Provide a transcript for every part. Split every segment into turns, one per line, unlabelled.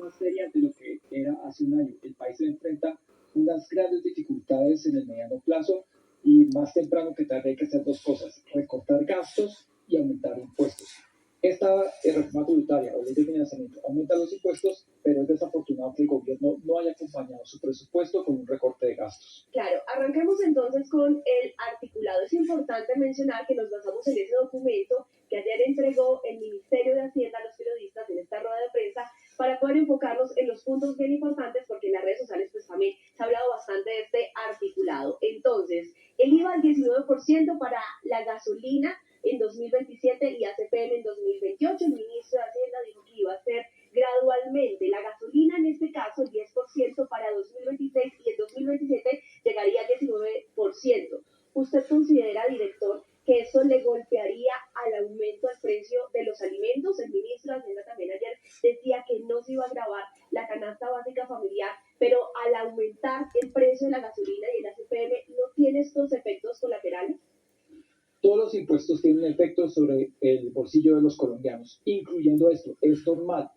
más seria de lo que era hace un año. El país se enfrenta unas grandes dificultades en el mediano plazo y más temprano que tarde hay que hacer dos cosas: recortar gastos y aumentar impuestos. Esta reforma tributaria o ley de financiamiento aumenta los impuestos, pero es desafortunado que el gobierno no haya acompañado su presupuesto con un recorte de gastos.
Claro, arranquemos entonces con el articulado. Es importante mencionar que nos basamos en ese documento que ayer entregó el Ministerio de Hacienda a los periodistas en esta rueda de prensa para poder enfocarnos en los puntos bien importantes, porque en las redes sociales pues también se ha hablado bastante de este articulado. Entonces, el IVA al 19% para la gasolina en 2027 y ACPM en 2028. El ministro de Hacienda dijo que iba a ser gradualmente. La gasolina, en este caso, el 10% para 2026 y en 2027 llegaría al 19%. ¿Usted considera, director, que eso le golpearía al aumento del precio de los alimentos? El ministro de Hacienda también ayer decía que no se iba a gravar la canasta básica familiar, pero al aumentar el precio de la gasolina y el ACPM, ¿no tiene estos efectos colaterales?
Todos los impuestos tienen efectos sobre el bolsillo de los colombianos, incluyendo esto. Es normal.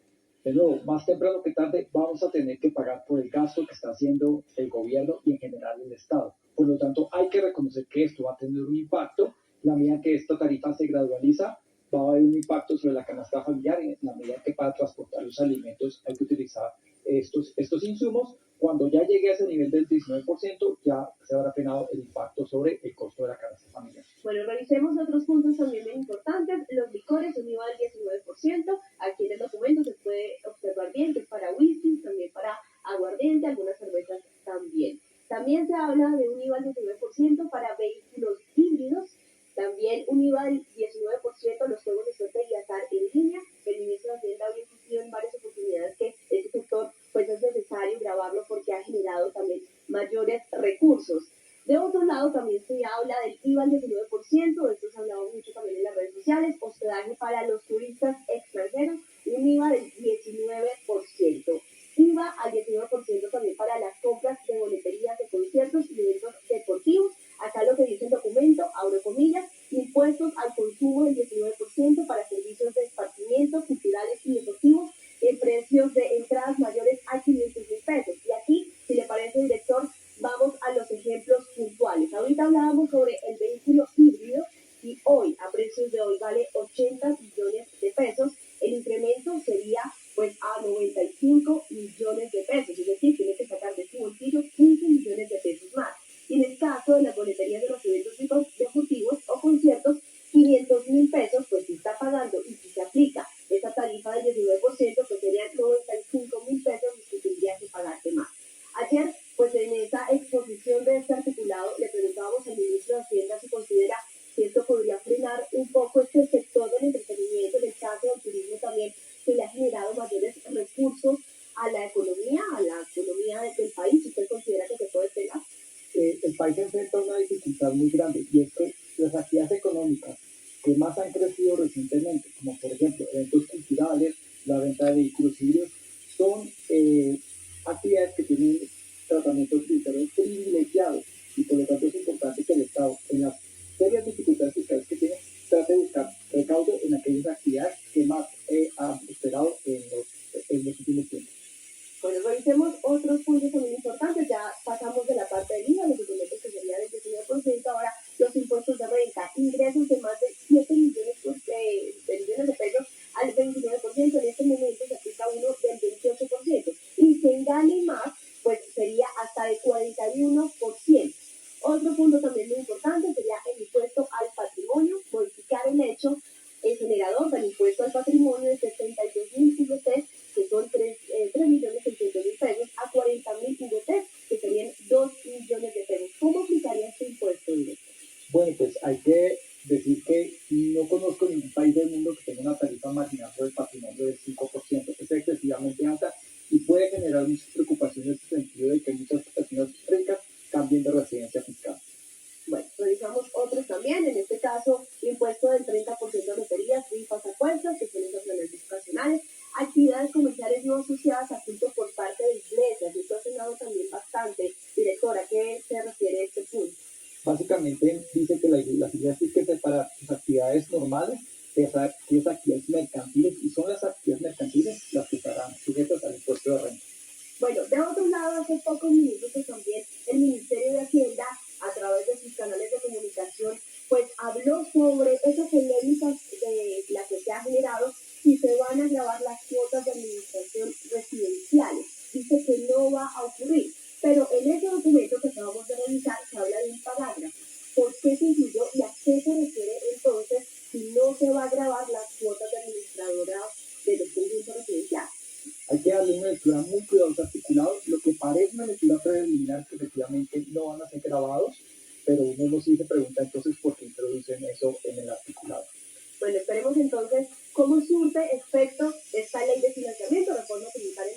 De nuevo, más temprano que tarde vamos a tener que pagar por el gasto que está haciendo el gobierno y en general el Estado. Por lo tanto, hay que reconocer que esto va a tener un impacto. La medida que esta tarifa se gradualiza, va a haber un impacto sobre la canasta familiar en la medida que para transportar los alimentos hay que utilizar estos insumos. Cuando ya llegue a ese nivel del 19%, ya se habrá frenado el impacto sobre el costo de la canasta familiar.
Bueno, revisemos otros puntos también bien importantes. Los licores, un IVA del 19%. Aquí en el documento se puede observar bien que es para whisky, también para aguardiente, algunas cervezas también. También se habla de un IVA del 19% para vehículos híbridos. También un IVA del 19% los juegos de suerte y azar en línea. El ministro de Hacienda había insistido en varias oportunidades que este sector pues es necesario grabarlo porque ha generado también mayores recursos. De otro lado, también se habla del IVA al 19%, de esto se ha hablado mucho también en las redes sociales. Hospedaje para los turistas extranjeros, un IVA del 19%. IVA al 19% también para las compras de boleterías de conciertos y eventos deportivos. Acá lo que dice el documento, abro comillas, impuestos al consumo del 19% para servicios de esparcimiento, culturales y deportivos en precios de entradas mayores a 500.000 pesos. Y aquí, si le parece, director, vamos a los ejemplos puntuales. Ahorita hablábamos sobre el vehículo híbrido y hoy, a precios de hoy, vale 80 millones de pesos. El incremento sería pues a 95 millones de pesos, es decir, tiene que sacar de su bolsillo 15 millones de pesos más. Y en el caso de las boleterías de los eventos deportivos o conciertos, 500.000 pesos, pues si está pagando y si se aplica esa tarifa del 19%, pues serían 95.000 pesos los que tendría que pagarse más. Ayer, pues en esa exposición de este articulado, le preguntábamos al ministro de Hacienda si considera que esto podría frenar un poco este sector del entretenimiento, en el caso del turismo también, que le ha generado mayores recursos a la economía del país. ¿Usted considera que se puede frenar?
El país enfrenta una dificultad muy grande y es que las actividades económicas que más han crecido recientemente, como por ejemplo eventos culturales, la venta de vehículos híbridos, son actividades que tienen tratamientos tributarios privilegiados y por lo tanto es importante que el Estado, en las serias dificultades fiscales que tiene, trate de buscar recaudo en aquellas actividades que más han prosperado en los últimos tiempos.
Bueno, revisemos otros puntos también importantes. Ya pasamos de la parte del IVA, los documentos que serían del 19%, ahora los impuestos de renta, ingresos de más de 7 millones de pesos al 29%, en este momento se aplica uno del 28%, y quien gane más, pues sería hasta de 41%. Otro punto también muy importante sería el impuesto al patrimonio, modificar el hecho, el generador del impuesto al patrimonio de 72.000 VT, que son 3.600.000 pesos, a 40.000 VT, que serían 2 millones de pesos. ¿Cómo aplicaría este impuesto, director?
Bueno, pues hay que decir que no conozco ningún país del mundo que tenga una tarifa marginal sobre el patrimonio del 5%. Es excesivamente alta y puede generar muchas preocupaciones en el sentido de que muchas personas ricas cambien de residencia fiscal.
Bueno, revisamos otros también, en este caso, impuesto del 30% a loterías, rifas, apuestas, gestiones ocasionales, actividades comerciales no asociadas a culto por parte de iglesias. Esto ha sonado también bastante. Directora, ¿a qué se refiere este punto?
Básicamente dice que las iglesias tienen que separar sus actividades normales de esas actividades mercantiles, y son las actividades mercantiles las que estarán sujetas al impuesto
lado, hace pocos minutos pues, también el Ministerio de Hacienda, a través de sus canales de comunicación, pues habló sobre esa polémica de la que se ha generado si se van a grabar las cuotas de administración residenciales. Dice que no va a ocurrir, pero en ese documento que acabamos de revisar se habla de un parágrafo. ¿Por qué se incluyó y a qué se refiere entonces si no se va a grabar las cuotas de administradora de los conjuntos residenciales?
Hay que darle una lectura muy cuidadosa articulado. Lo que parece una lectura preliminar que efectivamente no van a ser grabados, pero uno sí se pregunta entonces por qué introducen eso en el articulado.
Bueno, esperemos entonces cómo surte efecto esta ley de financiamiento, reforma tributaria